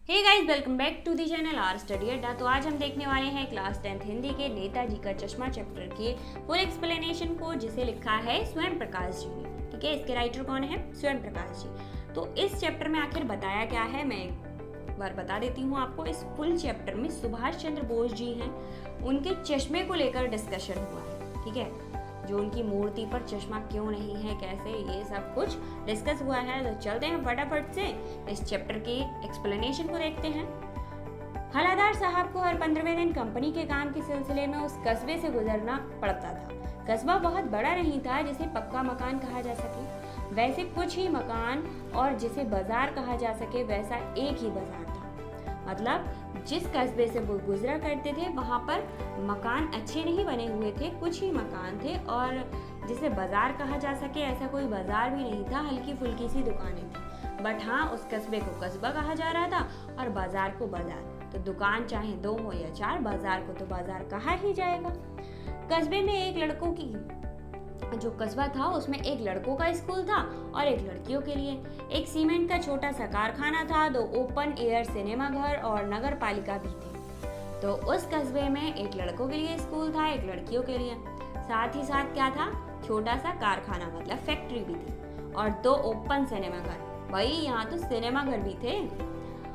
Hey guys, welcome back to the channel R study Adda. तो आज हम देखने वाले हैं क्लास 10th हिंदी के नेताजी का चश्मा चैप्टर के फुल एक्सप्लेनेशन को, जिसे लिखा है स्वयं प्रकाश जी ने। ठीक है, इसके राइटर कौन है? स्वयं प्रकाश जी। तो इस चैप्टर में आखिर बताया क्या है, मैं एक बार बता देती हूँ आपको। इस फुल चैप्टर में सुभाष चंद्र बोस जी हैं, उनके चश्मे को लेकर डिस्कशन हुआ है। ठीक है, जो उनकी मूर्ति पर चश्मा क्यों नहीं है, कैसे, ये सब कुछ डिस्कस हुआ है। तो चलते हैं फटाफट से इस चैप्टर के एक्सप्लेनेशन को देखते हैं। हलादार साहब को हर 15वें दिन कंपनी के काम के सिलसिले में उस कस्बे से गुजरना पड़ता था। कस्बा बहुत बड़ा नहीं था जिसे पक्का मकान कहा जा सके, वैसे कुछ ही मकान, और जिसे बाजार कहा जा सके वैसा एक ही बाजार था। मतलब जिस कस्बे से वो गुजरा करते थे वहाँ पर मकान अच्छे नहीं बने हुए थे, कुछ ही मकान थे, और जिसे बाजार कहा जा सके ऐसा कोई बाजार भी नहीं था, हल्की फुल्की सी दुकानें थी। बट हाँ, उस कस्बे को कस्बा कहा जा रहा था और बाजार को बाजार। तो दुकान चाहे 2 हो या 4, बाजार को तो बाजार कहा ही जाएगा। कस्बे में एक लड़कों की जो कस्बा था उसमें एक लड़कों का स्कूल था और एक लड़कियों के लिए। एक सीमेंट का छोटा सा कारखाना था, 2 ओपन एयर सिनेमा घर और नगर पालिका भी थी। तो उस कस्बे में एक लड़कों के लिए स्कूल था, एक लड़कियों के लिए। साथ ही साथ क्या था? छोटा सा कारखाना, मतलब फैक्ट्री भी थी, और 2 ओपन सिनेमा घर। भाई यहाँ तो सिनेमा घर भी थे,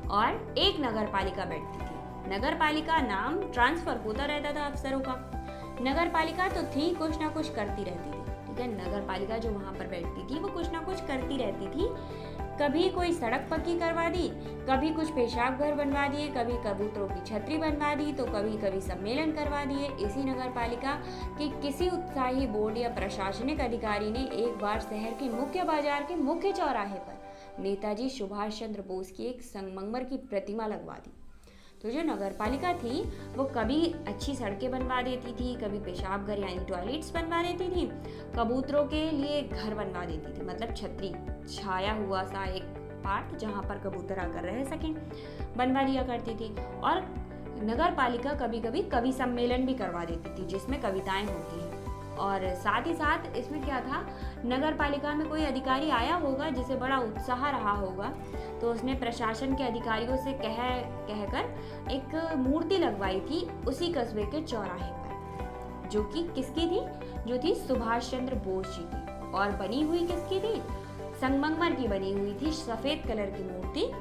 और एक नगर पालिका बैठती थी। नगर पालिका नाम ट्रांसफर होता रहता था अफसरों का। नगर पालिका तो थी, कुछ ना कुछ करती रहती थी। ठीक है, नगर पालिका जो वहाँ पर बैठती थी वो कुछ ना कुछ करती रहती थी। कभी कोई सड़क पक्की करवा दी, कभी कुछ पेशाब घर बनवा दिए, कभी कबूतरों की छतरी बनवा दी, तो कभी कभी सम्मेलन करवा दिए। इसी नगर पालिका के किसी उत्साही बोर्ड या प्रशासनिक अधिकारी ने एक बार शहर के मुख्य बाजार के मुख्य चौराहे पर नेताजी सुभाष चंद्र बोस की एक संगमरमर की प्रतिमा लगवा दी। तो जो नगर पालिका थी वो कभी अच्छी सड़कें बनवा देती थी, कभी पेशाब घर यानी टॉयलेट्स बनवा देती थी, कबूतरों के लिए घर बनवा देती थी, मतलब छतरी, छाया हुआ सा एक पार्ट जहाँ पर कबूतर आकर रह सकें, बनवा दिया करती थी। और नगर पालिका कभी कभी कवि सम्मेलन भी करवा देती थी जिसमें कविताएं होती हैं। और साथ ही साथ इसमें क्या था, नगर पालिका में कोई अधिकारी आया होगा जिसे बड़ा उत्साह रहा होगा, तो उसने प्रशासन के अधिकारियों से कहकर एक मूर्ति लगवाई थी उसी कस्बे के चौराहे पर, जो कि किसकी थी? जो थी सुभाष चंद्र बोस जी की। और बनी हुई किसकी थी? संगमरमर की बनी हुई थी, सफेद कलर की मूर्ति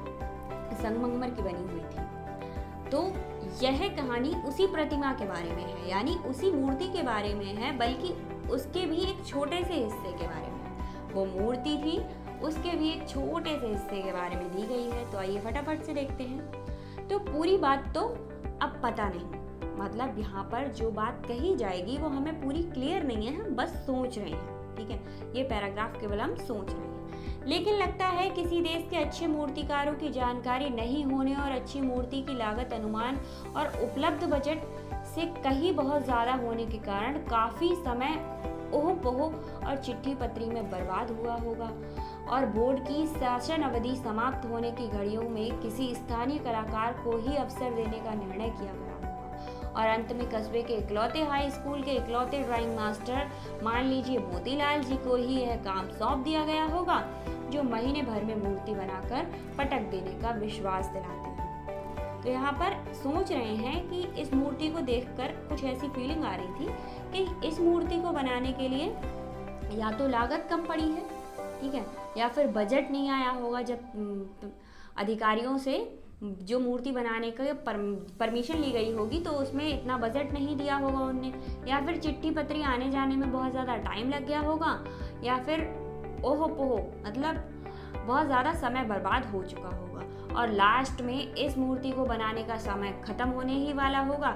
संगमरमर की बनी हुई थी। तो यह कहानी उसी प्रतिमा के बारे में है, यानी उसी मूर्ति के बारे में है, बल्कि उसके भी एक छोटे से हिस्से के बारे में। वो मूर्ति थी, उसके भी एक छोटे से हिस्से के बारे में दी गई है। तो आइए फटाफट से देखते हैं। तो पूरी बात तो अब पता नहीं, मतलब यहाँ पर जो बात कही जाएगी वो हमें पूरी क्लियर नहीं है, हम बस सोच रहे हैं। ठीक है, ये पैराग्राफ केवल हम सोच रहे हैं। लेकिन लगता है किसी देश के अच्छे मूर्तिकारों की जानकारी नहीं होने और अच्छी मूर्ति की लागत अनुमान और उपलब्ध बजट से कहीं बहुत ज़्यादा होने के कारण काफ़ी समय ओह पोह और चिट्ठी पत्री में बर्बाद हुआ होगा, और बोर्ड की शासन अवधि समाप्त होने की घड़ियों में किसी स्थानीय कलाकार को ही अवसर देने का निर्णय किया गया होगा, और अंत में कस्बे के इकलौते हाई स्कूल के इकलौते ड्राइंग मास्टर, मान लीजिए मोतीलाल जी को ही यह काम सौंप दिया गया होगा, जो महीने भर में मूर्ति बनाकर पटक देने का विश्वास दिलाते हैं। तो यहाँ पर सोच रहे हैं कि इस मूर्ति को देखकर कुछ ऐसी फीलिंग आ रही थी कि इस मूर्ति को बनाने के लिए या तो लागत कम पड़ी है, ठीक है, या फिर बजट नहीं आया होगा। जब अधिकारियों से जो मूर्ति बनाने का परमिशन ली गई होगी तो उसमें इतना बजट नहीं दिया होगा उनने, या फिर चिट्ठी पत्री आने जाने में बहुत ज़्यादा टाइम लग गया होगा, या फिर ओहो पोहो, मतलब बहुत ज़्यादा समय बर्बाद हो चुका होगा, और लास्ट में इस मूर्ति को बनाने का समय ख़त्म होने ही वाला होगा।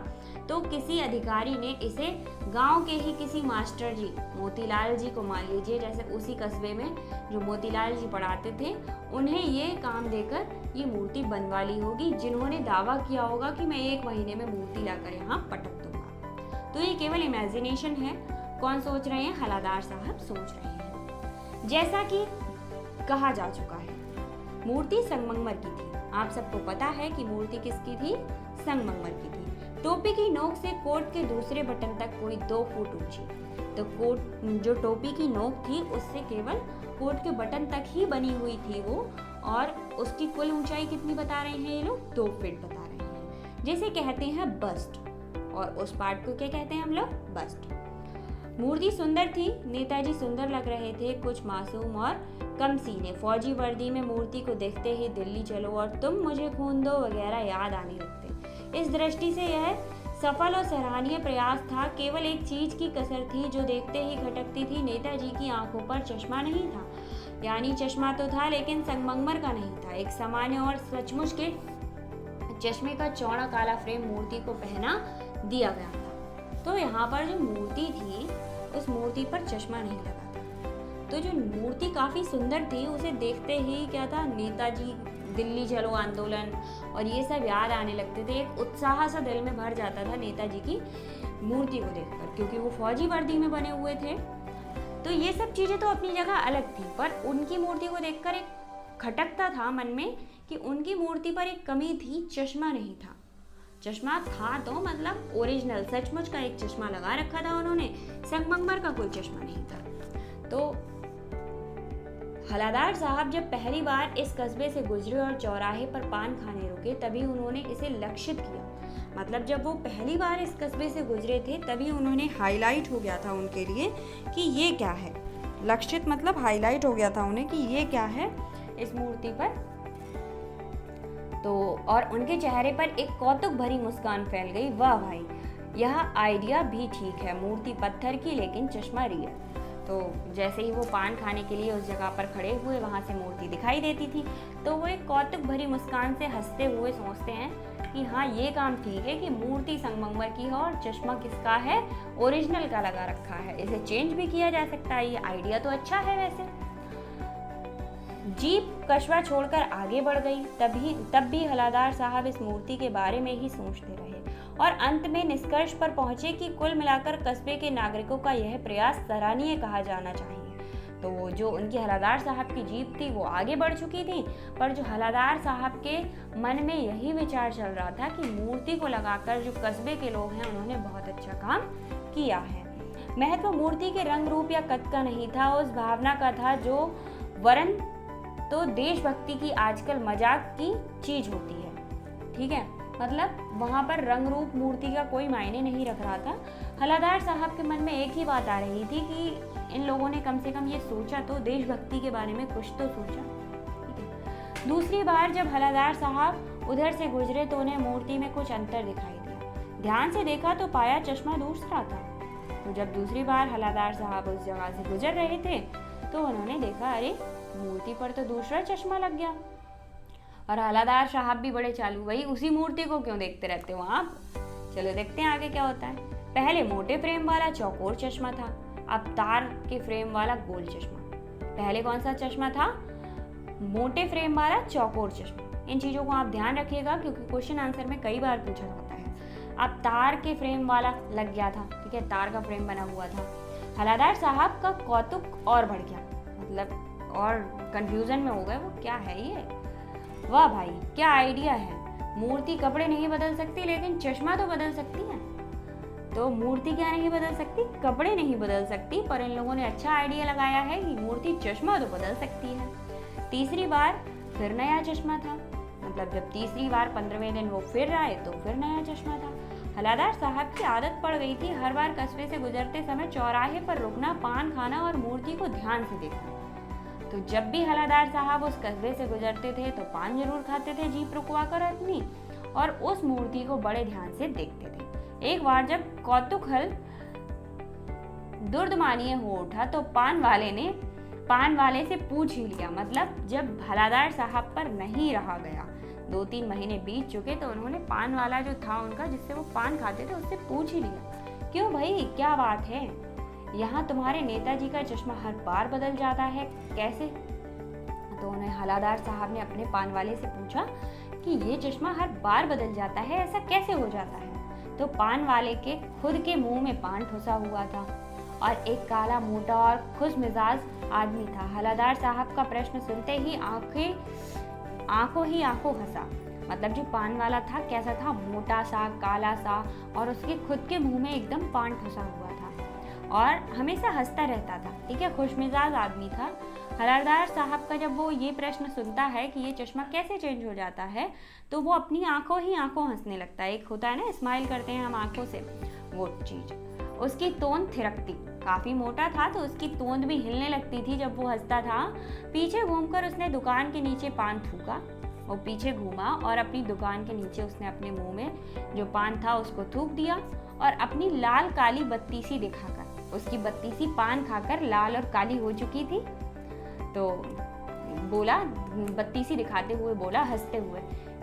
तो किसी अधिकारी ने इसे गांव के ही किसी मास्टर जी, मोतीलाल जी को मान लीजिए, जैसे उसी कस्बे में जो मोतीलाल जी पढ़ाते थे, उन्हें ये काम देकर ये मूर्ति बनवा ली होगी, जिन्होंने दावा किया होगा कि मैं 1 महीने में मूर्ति लाकर यहाँ पटक दूंगा। तो ये केवल इमेजिनेशन है। कौन सोच रहे हैं? हलादार साहब सोच रहे हैं। जैसा कि कहा जा चुका है, मूर्ति संगमरमर की थी। आप सबको पता है कि मूर्ति किसकी थी? संगमरमर की थी। टोपी की नोक से कोट के दूसरे बटन तक कोई 2 फुट ऊंची। तो कोट, जो टोपी की नोक थी उससे केवल कोट के बटन तक ही बनी हुई थी वो, और उसकी कुल ऊंचाई कितनी बता रहे हैं ये लोग? 2 फीट बता रहे हैं, जिसे कहते हैं बस्ट। और उस पार्ट को क्या कहते हैं हम लोग? बस्ट। मूर्ति सुंदर थी, नेताजी सुंदर लग रहे थे, कुछ मासूम और कम सीने फौजी वर्दी में मूर्ति को देखते ही दिल्ली चलो और तुम मुझे खून दो वगैरह याद आने लगते। इस दृष्टि से यह सफल और सराहनीय प्रयास था। केवल एक चीज की कसर थी जो देखते ही खटकती थी, नेताजी की आंखों पर चश्मा नहीं था। यानी चश्मा तो था लेकिन संगमरमर का नहीं था। एक सामान्य और सचमुच के चश्मे का चौड़ा काला फ्रेम मूर्ति को पहना दिया गया था। तो यहाँ पर जो मूर्ति थी उस मूर्ति पर चश्मा नहीं लगा था। तो जो मूर्ति काफी सुंदर थी, उसे देखते ही क्या था, नेताजी दिल्ली चलो आंदोलन और ये सब याद आने लगते थे। एक उत्साह सा दिल में भर जाता था नेताजी की मूर्ति को देखकर, क्योंकि वो फौजी वर्दी में बने हुए थे। तो ये सब चीजें तो अपनी जगह अलग थी, पर उनकी मूर्ति को देखकर एक खटकता था मन में कि उनकी मूर्ति पर एक कमी थी, चश्मा नहीं था। चश्मा था तो मतलब ओरिजिनल सचमुच का एक चश्मा लगा रखा था उन्होंने, संगमरमर का कोई चश्मा नहीं था। तो हलादार साहब जब पहली बार इस कस्बे से गुजरे और चौराहे पर पान खाने रुके, तभी उन्होंने इसे लक्षित किया। मतलब जब वो पहली बार इस कस्बे से गुजरे थे तभी उन्होंने हाईलाइट हो गया था उनके लिए कि ये क्या है। लक्षित मतलब हाईलाइट हो गया था उन्हें कि ये क्या है इस मूर्ति पर। तो और उनके चेहरे पर एक कौतुक भरी मुस्कान फैल गई। वाह भाई, यह आइडिया भी ठीक है, मूर्ति पत्थर की लेकिन चश्मा रियल। तो जैसे ही वो पान खाने के लिए उस जगह पर खड़े हुए, वहाँ से मूर्ति दिखाई देती थी, तो वो एक कौतुक भरी मुस्कान से हंसते हुए सोचते हैं कि हाँ ये काम ठीक है कि मूर्ति संगमरमर की है और चश्मा किसका है? ओरिजिनल का लगा रखा है। इसे चेंज भी किया जा सकता है, ये आइडिया तो अच्छा है। वैसे जीप कस्बा छोड़कर आगे बढ़ गई। तब भी हलादार साहब इस मूर्ति के बारे में ही सोचते रहे और अंत में निष्कर्ष पर पहुंचे कि कुल मिलाकर कस्बे के नागरिकों का यह प्रयास सराहनीय कहा जाना चाहिए। तो जो उनकी हलादार साहब की जीप थी वो आगे बढ़ चुकी थी, पर जो हलादार साहब के मन में यही विचार चल रहा था कि मूर्ति को लगाकर जो कस्बे के लोग हैं उन्होंने बहुत अच्छा काम किया है। महत्व मूर्ति के रंग रूप या कद का नहीं था, उस भावना का था जो वरन तो देशभक्ति की आजकल मजाक की चीज होती है। ठीक है, मतलब वहाँ पर रंग रूप मूर्ति का कोई मायने नहीं रख रहा था। हलादार साहब के मन में एक ही बात आ रही थी कि इन लोगों ने कम से कम ये सोचा तो, देशभक्ति के बारे में कुछ तो सोचा। ठीक है। दूसरी बार जब हलादार साहब उधर से गुजरे तो उन्हें मूर्ति में कुछ अंतर दिखाई दिया। ध्यान से देखा तो पाया चश्मा दूसरा था। तो जब दूसरी बार हलादार साहब उस जगह से गुजर रहे थे तो उन्होंने देखा, अरे मूर्ति पर तो दूसरा चश्मा लग गया। और हलादार साहब भी बड़े चालू, भाई उसी मूर्ति को क्यों देखते रहते हो आप? चलो देखते हैं आगे क्या होता है। पहले मोटे फ्रेम वाला चौकोर चश्मा था, अब तार के फ्रेम वाला गोल चश्मा। पहले कौन सा चश्मा था? मोटे फ्रेम वाला चौकोर चश्मा। इन चीजों को आप ध्यान रखिएगा क्योंकि क्वेश्चन आंसर में कई बार पूछा जाता है। अब तार के फ्रेम वाला लग गया था, ठीक है, तार का फ्रेम बना हुआ था। हलादार साहब का कौतुक और बढ़ गया, मतलब और कंफ्यूजन में हो गए वो, क्या है ये? वाह भाई, क्या आइडिया है। मूर्ति कपड़े नहीं बदल सकती लेकिन चश्मा तो बदल सकती है। तो मूर्ति क्या नहीं बदल सकती? कपड़े नहीं बदल सकती, पर इन लोगों ने अच्छा आइडिया लगाया है कि मूर्ति चश्मा तो बदल सकती है। तीसरी बार फिर नया चश्मा था, मतलब जब तीसरी बार 15वें दिन वो फिर आए तो फिर नया चश्मा था। हलादार साहब की आदत पड़ गई थी हर बार कस्बे से गुजरते समय चौराहे पर रुकना, पान खाना और मूर्ति को ध्यान से देखना। तो जब भी हलादार साहब उस कस्बे से गुजरते थे तो पान जरूर खाते थे जीप रुकवाकर अपनी, और उस मूर्ति को बड़े ध्यान से देखते थे। एक बार जब कौतूहल दुर्दमानीय हो उठा तो पान वाले से पूछ ही लिया, मतलब जब हलादार साहब पर नहीं रहा गया, 2-3 महीने बीत चुके तो उन्होंने पान वाला जो था उनका जिससे वो पान खाते थे उससे पूछ ही लिया, क्यों भाई क्या बात है, यहाँ तुम्हारे नेताजी का चश्मा हर बार बदल जाता है, कैसे? तो उन्हें हलादार साहब ने अपने पान वाले से पूछा कि ये चश्मा हर बार बदल जाता है, ऐसा कैसे हो जाता है? तो पान वाले के खुद के मुंह में पान ठुसा हुआ था और एक काला मोटा और खुश मिजाज आदमी था। हलादार साहब का प्रश्न सुनते ही आंखों हंसा। मतलब जो पान वाला था कैसा था? मोटा सा, काला सा, और उसके खुद के मुंह में एकदम पान ठुसा हुआ था और हमेशा हंसता रहता था। ठीक है, खुशमिजाज आदमी था। हवलदार साहब का जब वो ये प्रश्न सुनता है कि ये चश्मा कैसे चेंज हो जाता है, तो वो अपनी आंखों ही आंखों हंसने लगता है। एक होता है ना, स्माइल करते हैं हम आंखों से, वो चीज। उसकी तोंद थिरकती, काफी मोटा था तो उसकी तोंद भी हिलने लगती थी जब वो हंसता था। पीछे घूमकर उसने दुकान के नीचे पान थूका। वो पीछे घूमा और अपनी दुकान के नीचे उसने अपने मुंह में जो पान था उसको थूक दिया और अपनी लाल काली बत्तीसी दिखाकर, उसकी बत्तीसी पान खाकर लाल और काली हो चुकी थी, तो बोला, बत्तीसी दिखाते हुए बोला हंसते हुए,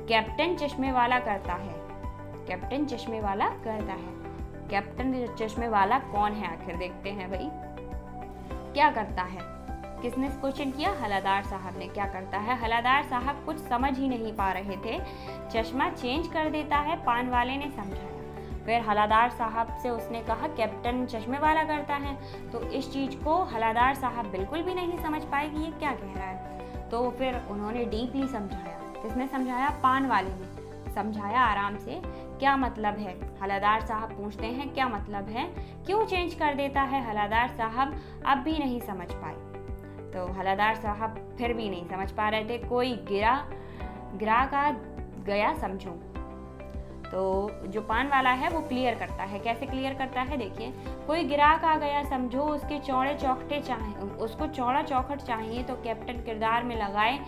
कैप्टन चश्मे वाला करता है, कैप्टन चश्मे वाला करता है। कैप्टन चश्मे वाला कौन है आखिर, देखते हैं भाई क्या करता है। किसने क्वेश्चन किया? हवलदार साहब ने। क्या करता है? हवलदार साहब कुछ समझ ही नहीं पा रहे थे। चश्मा चेंज कर देता है, पान वाले ने समझाया। फिर हवलदार साहब से उसने कहा कैप्टन चश्मे वाला करता है, तो इस चीज को हवलदार साहब बिल्कुल भी नहीं समझ पाए कि ये क्या कह रहा है। तो फिर उन्होंने डीपली समझाया। किसने समझाया? पान वाले ने समझाया आराम से, क्या मतलब है। हवलदार साहब पूछते हैं क्या मतलब है, क्यों चेंज कर देता है। हवलदार साहब अब भी नहीं समझ पाए, तो हवलदार साहब फिर भी नहीं समझ पा रहे थे। कोई गिरा का गया समझो। तो जो पान वाला है वो क्लियर करता है। कैसे क्लियर करता है? देखिए, कोई ग्राहक आ गया समझो, उसके चौड़े चौखटे चाहिए, उसको चौड़ा चौखट चाहिए तो कैप्टन किरदार में लगाए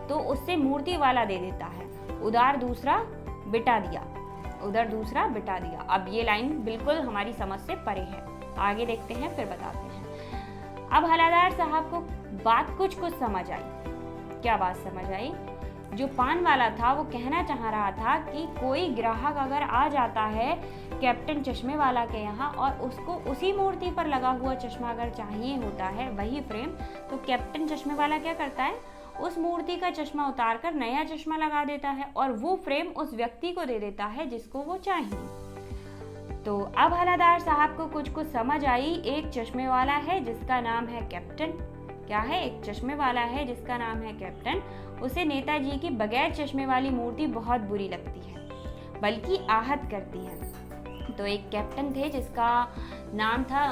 तो उससे मूर्ति वाला दे देता है। उधर दूसरा बिठा दिया। अब ये लाइन बिल्कुल हमारी समझ से परे है। आगे देखते हैं, फिर बताते हैं। अब हवलदार साहब को बात कुछ समझ आई। क्या बात समझ आई? जो पान वाला था वो कहना चाह रहा था कि कोई ग्राहक अगर आ जाता है कैप्टन चश्मे वाला के यहाँ और उसको उसी मूर्ति पर लगा हुआ चश्मा अगर चाहिए होता है, वही फ्रेम, तो कैप्टन चश्मे वाला क्या करता है, उस मूर्ति का चश्मा उतार कर नया चश्मा लगा देता है और वो फ्रेम उस व्यक्ति को दे देता है जिसको वो चाहिए। तो अब हवलदार साहब को कुछ समझ आई। एक चश्मे वाला है जिसका नाम है कैप्टन। क्या है? एक चश्मे वाला है जिसका नाम है कैप्टन। उसे नेताजी की बगैर चश्मे वाली मूर्ति बहुत बुरी लगती है, बल्कि आहत करती है। तो एक कैप्टन थे जिसका नाम था,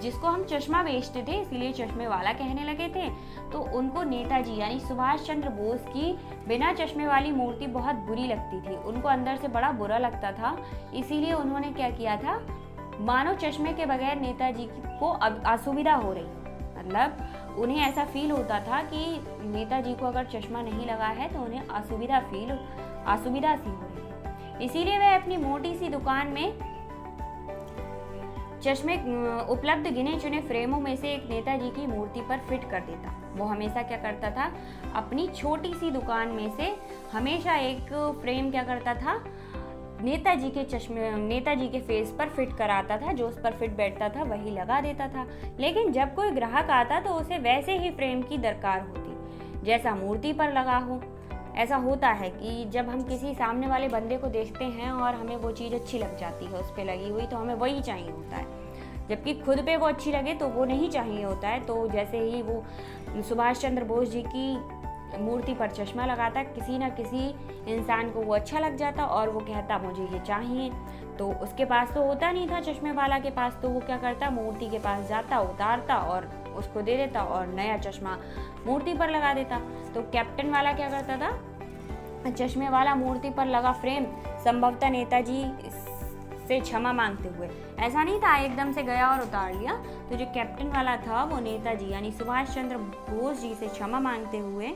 जिसको हम चश्मा बेचते थे इसीलिए चश्मे वाला कहने लगे थे। तो उनको नेताजी यानी सुभाष चंद्र बोस की बिना चश्मे वाली मूर्ति बहुत बुरी लगती थी। उनको अंदर से बड़ा बुरा लगता था, इसीलिए उन्होंने क्या किया था, मानो चश्मे के बगैर नेताजी को अब असुविधा हो रही, मतलब उन्हें ऐसा फील होता था कि नेताजी को अगर चश्मा नहीं लगा है तो उन्हें असुविधा सी हो रही है। इसीलिए वह अपनी मोटी सी दुकान में चश्मे उपलब्ध गिने चुने फ्रेमों में से एक नेताजी की मूर्ति पर फिट कर देता। वो हमेशा क्या करता था, अपनी छोटी सी दुकान में से हमेशा एक फ्रेम क्या करता था, नेताजी के फेस पर फिट कराता था। जो उस पर फिट बैठता था वही लगा देता था। लेकिन जब कोई ग्राहक आता तो उसे वैसे ही फ्रेम की दरकार होती जैसा मूर्ति पर लगा हो। ऐसा होता है कि जब हम किसी सामने वाले बंदे को देखते हैं और हमें वो चीज़ अच्छी लग जाती है उस पर लगी हुई, तो हमें वही चाहिए होता है, जबकि खुद पे वो अच्छी लगे तो वो नहीं चाहिए होता है। तो जैसे ही वो सुभाष चंद्र बोस जी की मूर्ति पर चश्मा लगाता, किसी न किसी इंसान को वो अच्छा लग जाता और वो कहता मुझे ये चाहिए। तो उसके पास तो होता नहीं था चश्मे वाला के पास, तो वो क्या करता, मूर्ति के पास जाता, उतारता और उसको दे देता और नया चश्मा मूर्ति पर लगा देता। तो कैप्टन वाला क्या करता था, चश्मे वाला मूर्ति पर लगा फ्रेम संभवतः नेताजी से क्षमा मांगते हुए, ऐसा नहीं था एकदम से गया और उतार लिया। तो जो कैप्टन वाला था वो नेताजी यानी सुभाष चंद्र बोस जी से क्षमा मांगते हुए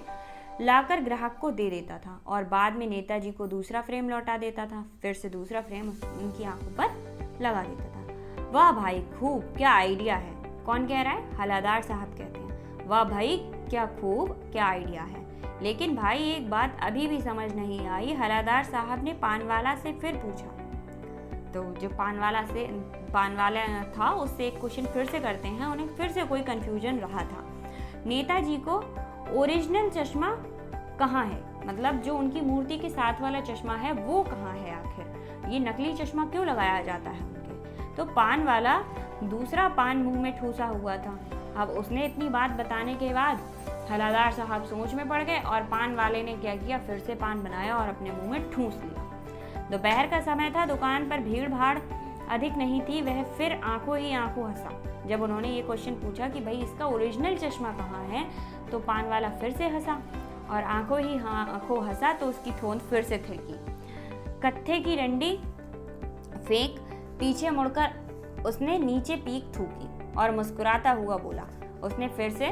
लाकर ग्राहक को दे देता था और बाद में नेताजी को दूसरा फ्रेम लौटा देता था, फिर से दूसरा फ्रेम उनकी आंखों पर लगा देता था। वाह भाई खूब, क्या आइडिया है। कौन कह रहा है? हवलदार साहब कहते हैं, वाह भाई क्या खूब, क्या आइडिया है। लेकिन भाई एक बात अभी भी समझ नहीं आई। हवलदार साहब ने पानवाला से फिर पूछा। तो जो पानवाला था उससे एक क्वेश्चन फिर से करते हैं। उन्हें फिर से कोई कंफ्यूजन रहा था। नेताजी को ओरिजिनल चश्मा कहाँ है, मतलब जो उनकी मूर्ति के साथ वाला चश्मा है वो कहाँ है आखिर, ये नकली चश्मा क्यों लगाया जाता है उनके। तो पान वाला दूसरा पान मुंह में ठूसा हुआ था। अब उसने इतनी बात बताने के बाद हवलदार साहब सोच में पड़ गए और पान वाले ने क्या किया, फिर से पान बनाया और अपने मुंह में ठूस लिया। दोपहर का समय था, दुकान पर भीड़ भाड़ अधिक नहीं थी वह फिर आंखों ही आंखों हंसा। जब उन्होंने ये क्वेश्चन पूछा कि भाई इसका ओरिजिनल चश्मा कहाँ है, तो पान वाला फिर से हंसा और आंखों ही आंखों हंसा तो उसकी थोंद फिर से थिरकी। कत्थे की डंडी फेंक पीछे मुड़कर उसने नीचे पीक थूकी और मुस्कुराता हुआ बोला। उसने फिर से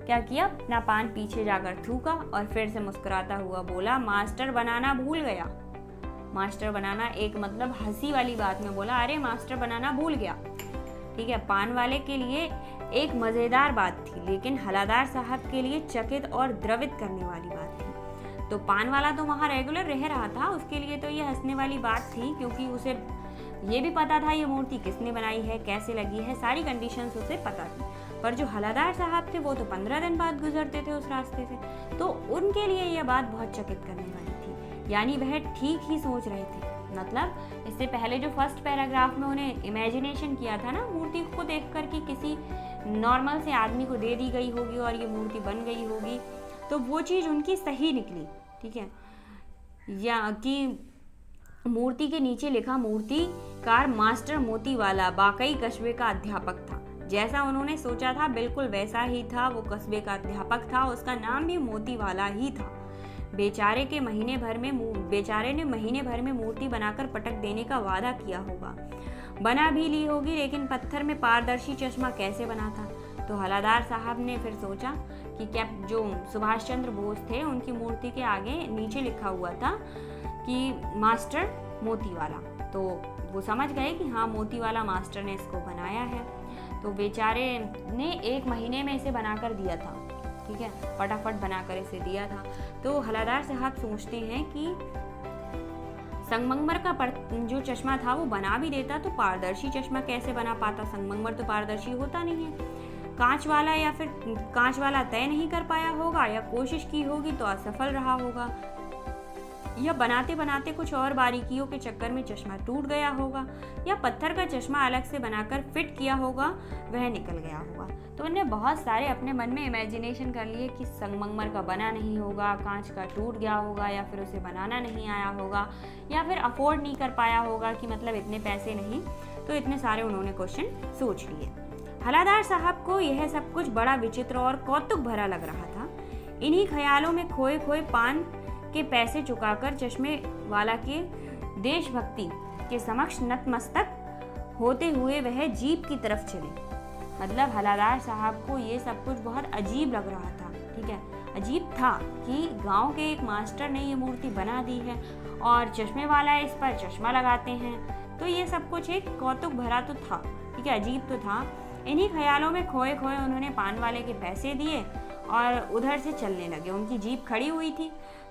क्या किया, अपना पान पीछे जाकर थूका और फिर से मुस्कुराता हुआ बोला, मास्टर बनाना भूल गया। मास्टर बनाना एक मतलब हंसी वाली बात में बोला, अरे मास्टर बनाना भूल गया। ठीक है, पान वाले के लिए एक मज़ेदार बात थी, लेकिन हलादार साहब के लिए चकित और द्रवित करने वाली बात थी। तो पान वाला तो वहाँ रेगुलर रह रहा था, उसके लिए तो ये हंसने वाली बात थी, क्योंकि उसे ये भी पता था ये मूर्ति किसने बनाई है, कैसे लगी है, सारी कंडीशंस उसे पता थी। पर जो हलादार साहब थे वो तो 15 दिन बाद गुजरते थे उस रास्ते से, तो उनके लिए यह बात बहुत चकित करने वाली थी। यानी वह ठीक ही सोच रहे थे। मतलब इससे पहले जो फर्स्ट पैराग्राफ में उन्हें इमेजिनेशन किया था ना मूर्ति को देखकर कि किसी नॉर्मल से आदमी को दे दी गई होगी और ये मूर्ति बन गई होगी, तो वो चीज़ उनकी सही निकली। ठीक है, या कि मूर्ति के नीचे लिखा मूर्तिकार मास्टर मोतीवाला वाकई कस्बे का अध्यापक था। जैसा उन्होंने सोचा था बिल्कुल वैसा ही था, वो कस्बे का अध्यापक था, उसका नाम भी मोतीवाला ही था। बेचारे ने महीने भर में मूर्ति बनाकर पटक देने का वादा किया होगा, बना भी ली होगी, लेकिन पत्थर में पारदर्शी चश्मा कैसे बना था। तो हलादार साहब ने फिर सोचा कि क्या जो सुभाष चंद्र बोस थे उनकी मूर्ति के आगे नीचे लिखा हुआ था कि मास्टर मोतीवाला, तो वो समझ गए कि हाँ मोतीवाला मास्टर ने इसको बनाया है। तो बेचारे ने 1 महीने में इसे बनाकर दिया था। ठीक है, फटाफट बनाकर इसे दिया था। तो हलादार साहब सोचते हैं कि संगमरमर का जो चश्मा था वो बना भी देता तो पारदर्शी चश्मा कैसे बना पाता, संगमरमर तो पारदर्शी होता नहीं है। कांच वाला या फिर कांच वाला तय नहीं कर पाया होगा, या कोशिश की होगी तो असफल रहा होगा, या बनाते बनाते कुछ और बारीकियों के चक्कर में चश्मा टूट गया होगा, या पत्थर का चश्मा अलग से बनाकर फिट किया होगा, वह निकल गया होगा। तो उन्होंने बहुत सारे अपने मन में इमेजिनेशन कर लिए कि संगमरमर का बना नहीं होगा, कांच का टूट गया होगा, या फिर उसे बनाना नहीं आया होगा, या फिर अफोर्ड नहीं कर पाया होगा कि मतलब इतने पैसे नहीं। तो इतने सारे उन्होंने क्वेश्चन सोच लिए। हलादार साहब को यह सब कुछ बड़ा विचित्र और कौतुक भरा लग रहा था। इन्हीं ख्यालों में खोए खोए पान के पैसे चुकाकर चश्मे वाला के देशभक्ति के समक्ष नतमस्तक होते हुए वह जीप की तरफ चले। मतलब हलादार साहब को ये सब कुछ बहुत अजीब लग रहा था। ठीक है, अजीब था कि गांव के एक मास्टर ने ये मूर्ति बना दी है और चश्मे वाला इस पर चश्मा लगाते हैं, तो ये सब कुछ एक कौतुक भरा तो था। ठीक है, अजीब तो था। इन्हीं ख्यालों में खोए खोए उन्होंने पान वाले के पैसे दिए और उधर से चलने लगे। उनकी जीप खड़ी हुई थी,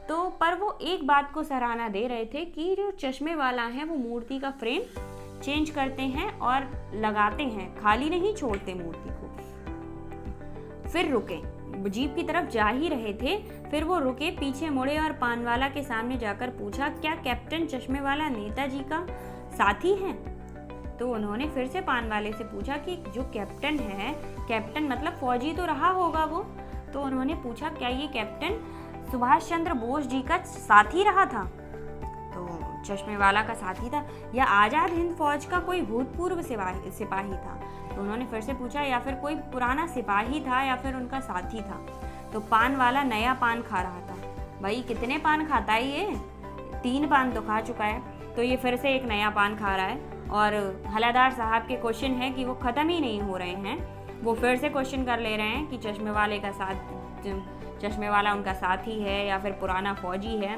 तो पर वो एक बात को सराहना दे रहे थे कि जो चश्मे वाला है वो मूर्ति का फ्रेम चेंज करते हैं और लगाते हैं, खाली नहीं छोड़ते मूर्ति को। फिर रुके, जीप की तरफ जा ही रहे थे, फिर वो रुके, पीछे मुड़े और पानवाला के सामने जाकर पूछा, क्या कैप्टन चश्मे वाला नेताजी का साथी है? तो उन्होंने फिर से पानवाले से पूछा कि जो कैप्टन है, कैप्टन मतलब फौजी तो रहा होगा वो, तो उन्होंने पूछा क्या ये कैप्टन सुभाष चंद्र बोस जी का साथी रहा था? तो चश्मे वाला का साथी था, या आज़ाद हिंद फौज का कोई भूतपूर्व सिपाही था? तो उन्होंने फिर से पूछा, या फिर कोई पुराना सिपाही था या फिर उनका साथी था? तो पान वाला नया पान खा रहा था। भाई कितने पान खाता है ये? 3 पान तो खा चुका है, तो ये फिर से एक नया पान खा रहा है। और हलादार साहब के क्वेश्चन है कि वो ख़त्म ही नहीं हो रहे हैं। वो फिर से क्वेश्चन कर ले रहे हैं कि चश्मे वाला उनका साथी है या फिर पुराना फौजी है।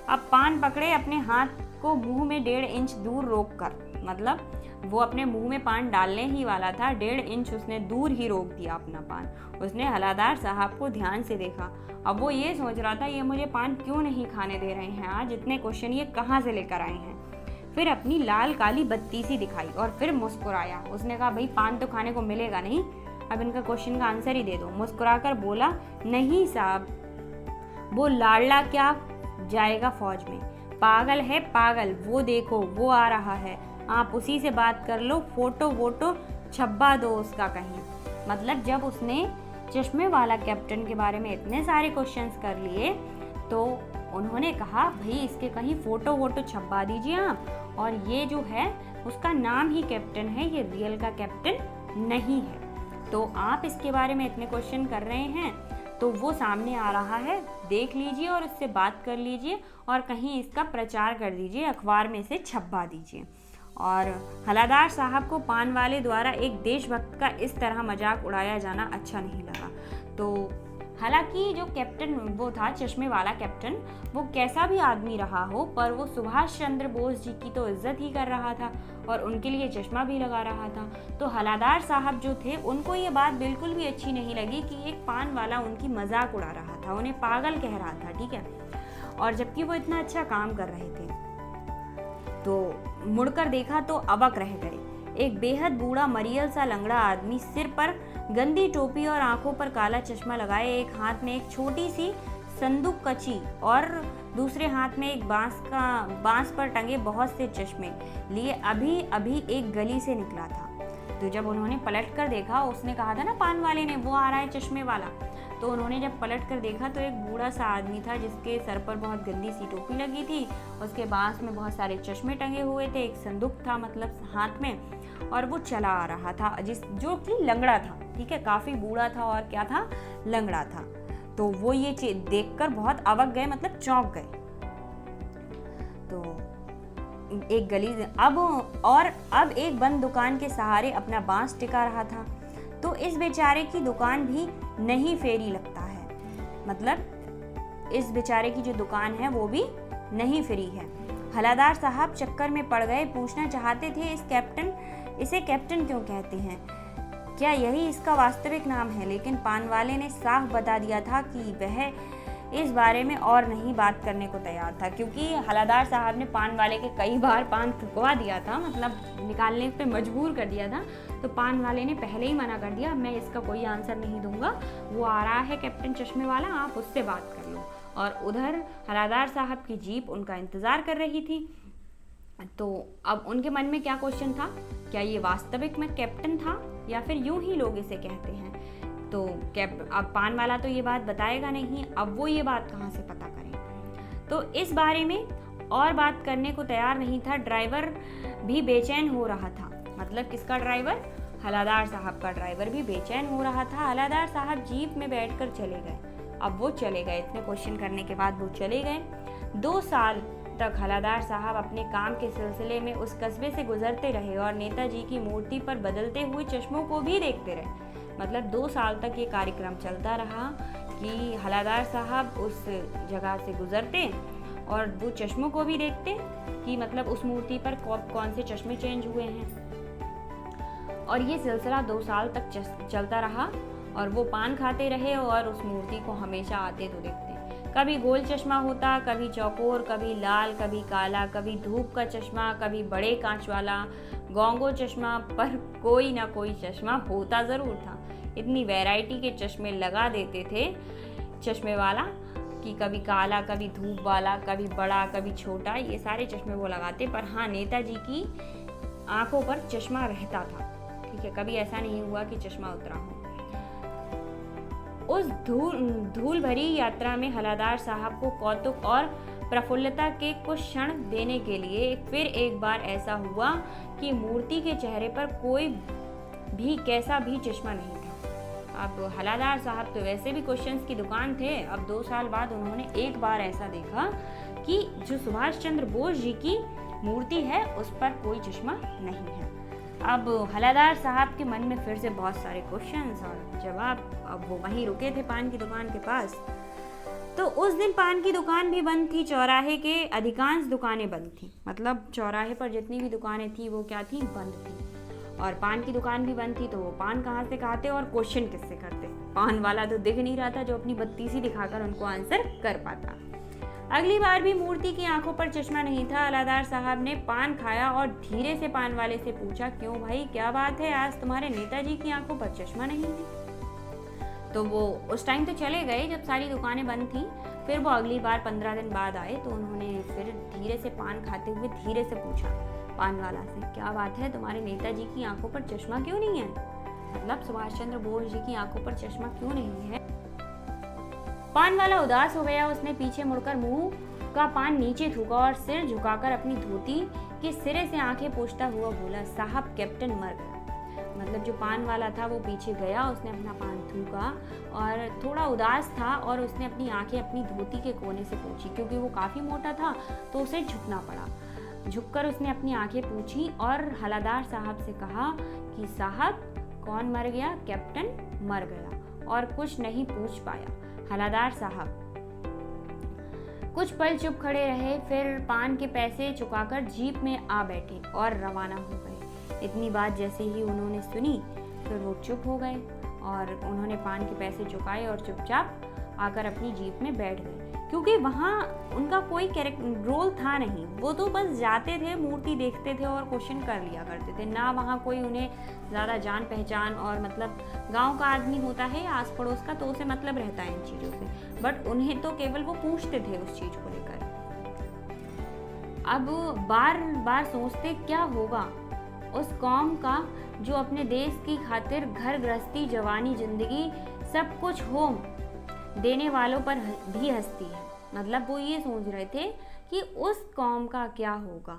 अब पान पकड़े अपने हाथ को मुंह में 1.5 इंच दूर रोक कर, मतलब वो अपने मुंह में पान डालने ही वाला था, 1.5 इंच उसने दूर ही रोक दिया अपना पान। उसने हलादार साहब को ध्यान से देखा। अब वो ये सोच रहा था ये मुझे पान क्यों नहीं खाने दे रहे हैं आज, इतने क्वेश्चन ये कहाँ से लेकर आए हैं। फिर अपनी लाल काली बत्ती सी दिखाई और फिर मुस्कुराया। उसने कहा भाई पान तो खाने को मिलेगा नहीं, अब इनका क्वेश्चन का आंसर ही दे दो। मुस्कुराकर बोला, नहीं साहब, वो लाडला क्या जाएगा फौज में, पागल है पागल, वो देखो वो आ रहा है, आप उसी से बात कर लो, फोटो वोटो छब्बा दो उसका कहीं। मतलब जब उसने चश्मे वाला कैप्टन के बारे में इतने सारे क्वेश्चंस कर लिए तो उन्होंने कहा भाई इसके कहीं फ़ोटो वोटो छपवा दीजिए आप, और ये जो है उसका नाम ही कैप्टन है, ये रियल का कैप्टन नहीं है। तो आप इसके बारे में इतने क्वेश्चन कर रहे हैं तो वो सामने आ रहा है, देख लीजिए और उससे बात कर लीजिए और कहीं इसका प्रचार कर दीजिए, अखबार में से छपवा दीजिए। और हलादार साहब को पान वाले द्वारा एक देशभक्त का इस तरह मजाक उड़ाया जाना अच्छा नहीं लगा। तो हालांकि जो कैप्टन वो था, चश्मे वाला कैप्टन, वो कैसा भी आदमी रहा हो, पर वो सुभाष चंद्र बोस जी की तो इज्जत ही कर रहा था और उनके लिए चश्मा भी लगा रहा था। तो हलादार साहब जो थे उनको ये बात बिल्कुल भी अच्छी नहीं लगी कि एक पान वाला उनकी मजाक उड़ा रहा था, उन्हें पागल कह रहा था, ठीक है, और जबकि वो इतना अच्छा काम कर रहे थे। तो मुड़कर देखा तो अबक रह गए। एक बेहद बूढ़ा मरियल सा लंगड़ा आदमी, सिर पर गंदी टोपी और आंखों पर काला चश्मा लगाए, एक हाथ में एक छोटी सी संदूक कची और दूसरे हाथ में एक बांस पर टंगे बहुत से चश्मे लिए अभी अभी एक गली से निकला था। तो जब उन्होंने पलट कर देखा, उसने कहा था ना पान वाले ने वो आ रहा है चश्मे वाला, तो उन्होंने जब पलट कर देखा तो एक बूढ़ा सा आदमी था जिसके सर पर बहुत गंदी सी टोपी लगी थी, उसके बांस में बहुत सारे चश्मे टंगे हुए थे, एक संदूक था मतलब हाथ में, और वो चला आ रहा था जो कि लंगड़ा था, ठीक है, काफी बूढ़ा था और क्या था, लंगड़ा था। तो वो ये देखकर बहुत अवक गए, मतलब चौंक गए। तो एक गली अब एक बंद दुकान के सहारे अपना बांस टिका रहा था। तो इस बेचारे की दुकान भी नहीं फेरी लगता है, मतलब इस बेचारे की जो दुकान है वो भी नहीं फ्री है। हलादार साहब चक्कर में पड़ गए, पूछना चाहते थे इसे कैप्टन क्यों कहते हैं, क्या यही इसका वास्तविक नाम है, लेकिन पान वाले ने साफ बता दिया था कि वह इस बारे में और नहीं बात करने को तैयार था, क्योंकि हलादार साहब ने पान वाले के कई बार पान थुकवा दिया था, मतलब निकालने पे मजबूर कर दिया था। तो पान वाले ने पहले ही मना कर दिया, मैं इसका कोई आंसर नहीं दूंगा, वो आ रहा है कैप्टन चश्मे वाला, आप उससे बात कर लो। और उधर हलादार साहब की जीप उनका इंतजार कर रही थी। तो अब उनके मन में क्या क्वेश्चन था, क्या ये वास्तविक में कैप्टन था या फिर यूं ही लोग इसे कहते हैं। तो अब पान वाला तो ये बात बताएगा नहीं, अब वो ये बात कहाँ से पता करें। तो इस बारे में और बात करने को तैयार नहीं था। ड्राइवर भी बेचैन हो रहा था, मतलब किसका ड्राइवर, हलादार साहब का ड्राइवर भी बेचैन हो रहा था। हलादार साहब जीप में बैठकर चले गए। अब वो चले गए, इतने क्वेश्चन करने के बाद वो चले गए। 2 साल तक हलादार साहब अपने काम के सिलसिले में उस कस्बे से गुजरते रहे और नेताजी की मूर्ति पर बदलते हुए चश्मों को भी देखते रहे। मतलब 2 साल तक ये कार्यक्रम चलता रहा कि हलादार साहब उस जगह से गुजरते और वो चश्मों को भी देखते कि मतलब उस मूर्ति पर कौन से चश्मे चेंज हुए हैं। और ये सिलसिला 2 साल तक चलता रहा और वो पान खाते रहे और उस मूर्ति को हमेशा आते तो देखते। कभी गोल चश्मा होता, कभी चौकोर, कभी लाल, कभी काला, कभी धूप का चश्मा, कभी बड़े कांच वाला गोंगो चश्मा, पर कोई ना कोई चश्मा होता ज़रूर था। इतनी वैरायटी के चश्मे लगा देते थे चश्मे वाला कि कभी काला, कभी धूप वाला, कभी बड़ा, कभी छोटा, ये सारे चश्मे वो लगाते। पर हाँ, नेताजी की आंखों पर चश्मा रहता था, ठीक है, कभी ऐसा नहीं हुआ कि चश्मा उतरा हो। उस धूल भरी यात्रा में हलादार साहब को कौतुक और प्रफुल्लता के कुछ क्षण देने के लिए फिर एक बार ऐसा हुआ कि मूर्ति के चेहरे पर कोई भी कैसा भी चश्मा नहीं था। अब हलादार साहब तो वैसे भी क्वेश्चंस की दुकान थे। अब 2 साल बाद उन्होंने एक बार ऐसा देखा कि जो सुभाष चंद्र बोस जी की मूर्ति है उस पर कोई चश्मा नहीं है। अब हलादार साहब के मन में फिर से बहुत सारे क्वेश्चंस और जवाब। अब वो वहीं रुके थे पान की दुकान के पास। तो उस दिन पान की दुकान भी बंद थी, चौराहे के अधिकांश दुकानें बंद थी, मतलब चौराहे पर जितनी भी दुकानें थी वो क्या थी, बंद थी। और पान की दुकान भी बंद थी, तो वो पान कहाँ से खाते और क्वेश्चन किससे करते। पान वाला तो दिख नहीं रहा था जो अपनी बत्ती सी दिखाकर उनको आंसर कर पाता। अगली बार भी मूर्ति की आंखों पर चश्मा नहीं था। हलादार साहब ने पान खाया और धीरे से पान वाले से पूछा, क्यों भाई, क्या बात है, आज तुम्हारे नेताजी की आंखों पर चश्मा नहीं है। तो वो उस टाइम तो चले गए जब सारी दुकानें बंद थी। फिर वो अगली बार 15 दिन बाद आए तो उन्होंने फिर धीरे से पान खाते हुए धीरे से पूछा पान वाला से, क्या बात है, तुम्हारे नेताजी की आंखों पर चश्मा क्यों नहीं है, मतलब सुभाष चंद्र बोस जी की आंखों पर चश्मा क्यों नहीं है। पान वाला उदास हो गया। उसने पीछे मुड़कर मुंह का पान नीचे थूका और सिर झुकाकर अपनी धोती के सिरे से आंखें पोंछता हुआ बोला, साहब कैप्टन मर गया। मतलब जो पान वाला था वो पीछे गया, उसने अपना पान थूका और थोड़ा उदास था और उसने अपनी आंखें अपनी धोती के कोने से पोंछी, क्योंकि वो काफ़ी मोटा था तो उसे झुकना पड़ा। झुककर उसने अपनी आंखें पोंछी और हलादार साहब से कहा कि साहब कौन मर गया? कैप्टन मर गया। और कुछ नहीं पूछ पाया। हलादार साहब कुछ पल चुप खड़े रहे, फिर पान के पैसे चुकाकर जीप में आ बैठे और रवाना हो गए। इतनी बात जैसे ही उन्होंने सुनी फिर वो चुप हो गए और उन्होंने पान के पैसे चुकाए और चुपचाप आकर अपनी जीप में बैठ गए, क्योंकि वहाँ उनका कोई रोल था नहीं। वो तो बस जाते थे, मूर्ति देखते थे और क्वेश्चन कर लिया करते थे। ना वहाँ कोई उन्हें ज़्यादा जान पहचान और मतलब गांव का आदमी होता है आस पड़ोस का तो उसे मतलब रहता है इन चीज़ों से, बट उन्हें तो केवल वो पूछते थे उस चीज़ को लेकर। अब बार बार सोचते क्या होगा उस कौम का जो अपने देश की खातिर घर गृहस्थी, जवानी, जिंदगी सब कुछ हो देने वालों पर भी हंसती है। मतलब वो ये सोच रहे थे कि उस कौम का क्या होगा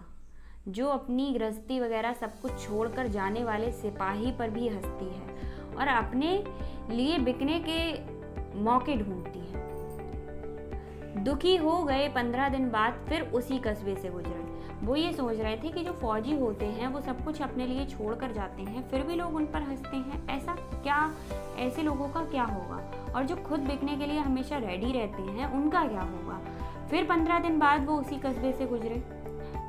जो अपनी गृहस्थी वगैरह सब कुछ छोड़कर जाने वाले सिपाही पर भी हंसती है और अपने लिए बिकने के मौके ढूंढती है। दुखी हो गए 15 दिन बाद फिर उसी कस्बे से गुजरे। वो ये सोच रहे थे कि जो फौजी होते हैं वो सब कुछ अपने लिए छोड़कर जाते हैं, फिर भी लोग उन पर हंसते हैं। ऐसा क्या, ऐसे लोगों का क्या होगा? और जो खुद बिकने के लिए हमेशा रेडी रहते हैं उनका क्या होगा? फिर 15 दिन बाद वो उसी कस्बे से गुजरे।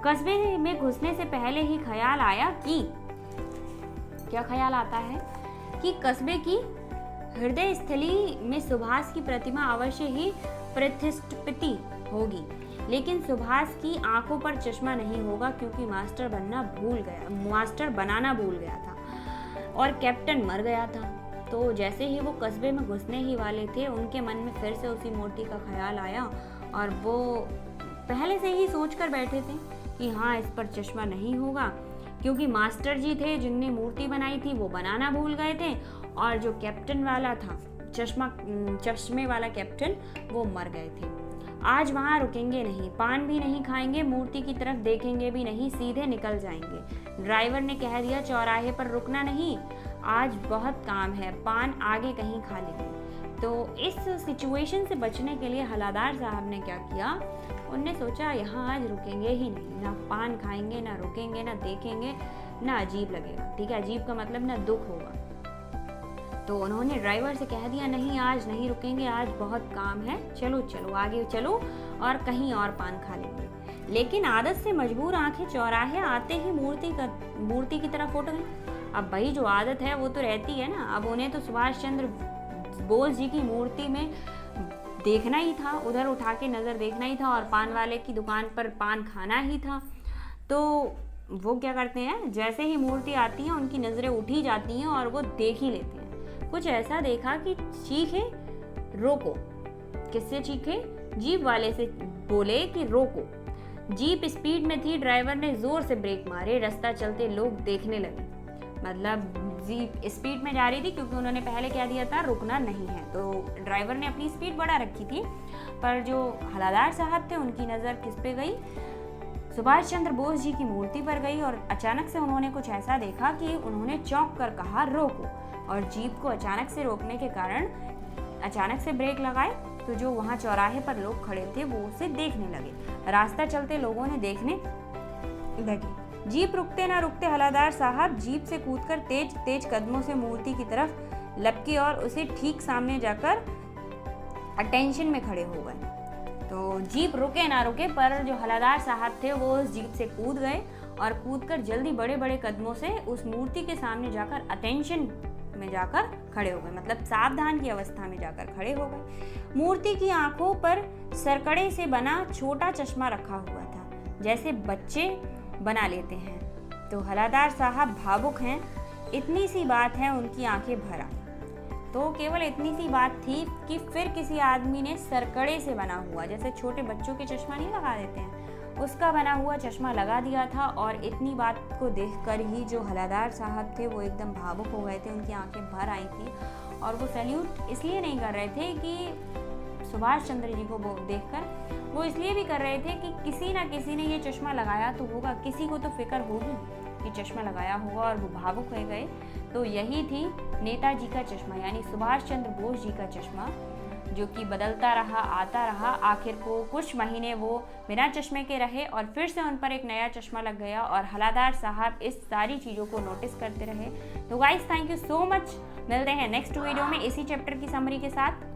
कस्बे में घुसने से पहले ही ख्याल आया कि क्या ख्याल आता है कि कस्बे की हृदय स्थली में सुभाष की प्रतिमा अवश्य ही प्रतिष्ठित होगी, लेकिन सुभाष की आंखों पर चश्मा नहीं होगा, क्योंकि मास्टर बनाना भूल गया था और कैप्टन मर गया था। तो जैसे ही वो कस्बे में घुसने ही वाले थे उनके मन में फिर से उसी मूर्ति का ख्याल आया और वो पहले से ही सोच कर बैठे थे कि हाँ इस पर चश्मा नहीं होगा, क्योंकि मास्टर जी थे जिनने मूर्ति बनाई थी वो बनाना भूल गए थे और जो कैप्टन वाला था चश्मे वाला कैप्टन वो मर गए थे। आज वहाँ रुकेंगे नहीं, पान भी नहीं खाएंगे, मूर्ति की तरफ देखेंगे भी नहीं, सीधे निकल जाएंगे। ड्राइवर ने कह दिया चौराहे पर रुकना नहीं, आज बहुत काम है, पान आगे कहीं खा लेंगे। तो इस सिचुएशन से बचने के लिए हलादार साहब ने क्या किया, उनने सोचा यहाँ आज रुकेंगे ही नहीं, ना पान खाएंगे, ना रुकेंगे, ना देखेंगे, ना अजीब लगेगा। ठीक है, अजीब का मतलब ना दुख होगा। तो उन्होंने ड्राइवर से कह दिया नहीं आज नहीं रुकेंगे, आज बहुत काम है, चलो चलो आगे चलो और कहीं और पान खा लेंगे। लेकिन आदत से मजबूर आंखें चौराहे आते ही मूर्ति की तरफ उठ गई। अब भाई जो आदत है वो तो रहती है ना, अब उन्हें तो सुभाष चंद्र बोस जी की मूर्ति में देखना ही था, उधर उठा के नज़र देखना ही था और पान वाले की दुकान पर पान खाना ही था। तो वो क्या करते हैं, जैसे ही मूर्ति आती है उनकी नज़रें उठी जाती हैं और वो देख ही लेते हैं। कुछ ऐसा देखा कि चीखे रोको। किससे चीखे? जीप वाले से बोले कि रोको। जीप स्पीड में थी, ड्राइवर ने जोर से ब्रेक मारे, रास्ता चलते लोग देखने लगे। मतलब जीप स्पीड में जा रही थी क्योंकि उन्होंने पहले कह दिया था रुकना नहीं है, तो ड्राइवर ने अपनी स्पीड बढ़ा रखी थी। पर जो हलादार साहब थे उनकी नज़र किस पे गई? सुभाष चंद्र बोस जी की मूर्ति पर गई और अचानक से उन्होंने कुछ ऐसा देखा कि उन्होंने चौंक कर कहा रोको, और जीप को अचानक से रोकने के कारण अचानक से ब्रेक लगाए तो जो वहाँ चौराहे पर लोग खड़े थे वो उसे देखने लगे। रास्ता चलते लोगों ने देखने लगे। जीप रुकते ना रुकते हलादार साहब जीप से कूदकर तेज तेज कदमों से मूर्ति की तरफ लपके और उसे ठीक सामने जाकर अटेंशन में खड़े हो गए। तो जीप रुके ना रुके पर जो हलादार साहब थे वो उस जीप से कूद गए और कूदकर जल्दी बड़े बड़े कदमों से उस मूर्ति के सामने जाकर अटेंशन में जाकर खड़े हो गए, मतलब सावधान की अवस्था में जाकर खड़े हो गए। मूर्ति की आंखों पर सरकड़े से बना छोटा चश्मा रखा हुआ था, जैसे बच्चे बना लेते हैं। तो हलादार साहब भावुक हैं, इतनी सी बात है उनकी आंखें भर आई। तो केवल इतनी सी बात थी कि फिर किसी आदमी ने सरकड़े से बना हुआ, जैसे छोटे बच्चों के चश्मा नहीं लगा देते हैं, उसका बना हुआ चश्मा लगा दिया था। और इतनी बात को देखकर ही जो हलादार साहब थे वो एकदम भावुक हो गए थे, उनकी आंखें भर आई थी। और वो सैल्यूट इसलिए नहीं कर रहे थे कि सुभाष चंद्र जी को वो देखकर वो इसलिए भी कर रहे थे कि किसी ना किसी ने ये चश्मा लगाया तो होगा, किसी को तो फिक्र होगी कि चश्मा लगाया होगा, और वो भावुक हो गए। तो यही थी नेताजी का चश्मा, यानी सुभाष चंद्र बोस जी का चश्मा, जो कि बदलता रहा, आता रहा। आखिर को कुछ महीने वो बिना चश्मे के रहे और फिर से उन पर एक नया चश्मा लग गया और हलादार साहब इस सारी चीज़ों को नोटिस करते रहे। तो guys, thank you so much. मिलते हैं नेक्स्ट वीडियो में इसी चैप्टर की समरी के साथ।